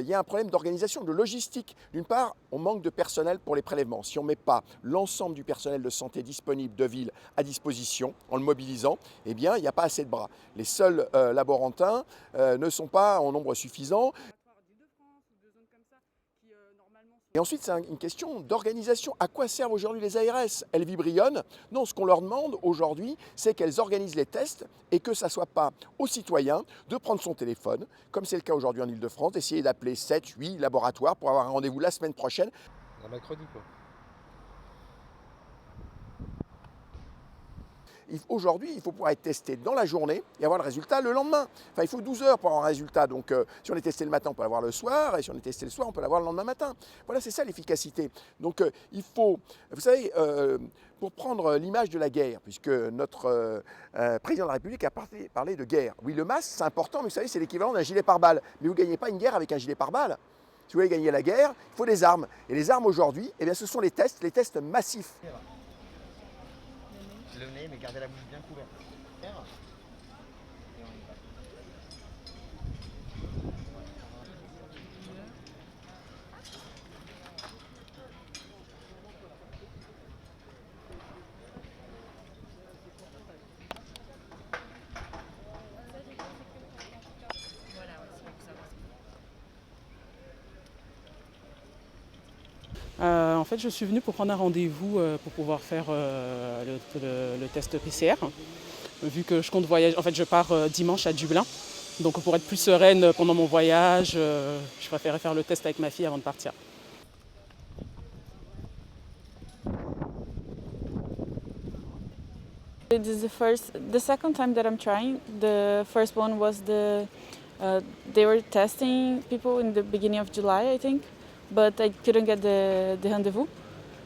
Il y a un problème d'organisation, de logistique. D'une part, on manque de personnel pour les prélèvements. Si on ne met pas l'ensemble du personnel de santé disponible de ville à disposition, en le mobilisant, eh bien, il n'y a pas assez de bras. Les seuls laborantins ne sont pas en nombre suffisant. Et ensuite, c'est une question d'organisation. À quoi servent aujourd'hui les ARS? Elles vibrionnent. Non, ce qu'on leur demande aujourd'hui, c'est qu'elles organisent les tests et que ça ne soit pas aux citoyens de prendre son téléphone, comme c'est le cas aujourd'hui en Ile-de-France, d'essayer d'appeler 7, 8 laboratoires pour avoir un rendez-vous la semaine prochaine. Un mercredi, quoi. Aujourd'hui, il faut pouvoir être testé dans la journée et avoir le résultat le lendemain. Enfin, il faut 12 heures pour avoir un résultat. Donc, si on est testé le matin, on peut l'avoir le soir. Et si on est testé le soir, on peut l'avoir le lendemain matin. Voilà, c'est ça l'efficacité. Donc, il faut, vous savez, pour prendre l'image de la guerre, puisque notre président de la République a parlé de guerre. Oui, le masque, c'est important, mais vous savez, c'est l'équivalent d'un gilet pare-balles. Mais vous ne gagnez pas une guerre avec un gilet pare-balles. Si vous voulez gagner la guerre, il faut des armes. Et les armes aujourd'hui, eh bien, ce sont les tests massifs. Le nez, mais gardez la bouche bien couverte. En fait, je suis venue pour prendre un rendez-vous pour pouvoir faire le test PCR. Vu que je compte voyager, en fait, je pars dimanche à Dublin. Donc, pour être plus sereine pendant mon voyage, je préférais faire le test avec ma fille avant de partir. This is the second time that I'm trying. The first one was they were testing people in the beginning of July, I think, but I couldn't get the rendezvous.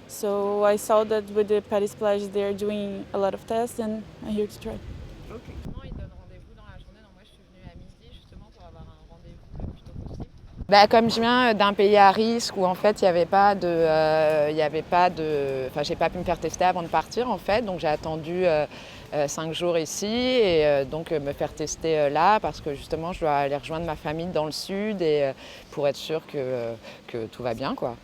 So I saw that with the Paris Plage, they're doing a lot of tests, and I'm here to try. Okay. Ils donnent rendez-vous dans la journée. Donc moi, je suis venue à midi justement pour avoir un rendez-vous le plus tôt possible. Comme je viens d'un pays à risque où en fait il n'y avait pas de, j'ai pas pu me faire tester avant de partir en fait, donc j'ai attendu 5 jours ici et donc me faire tester là parce que justement je dois aller rejoindre ma famille dans le sud et pour être sûre que tout va bien quoi.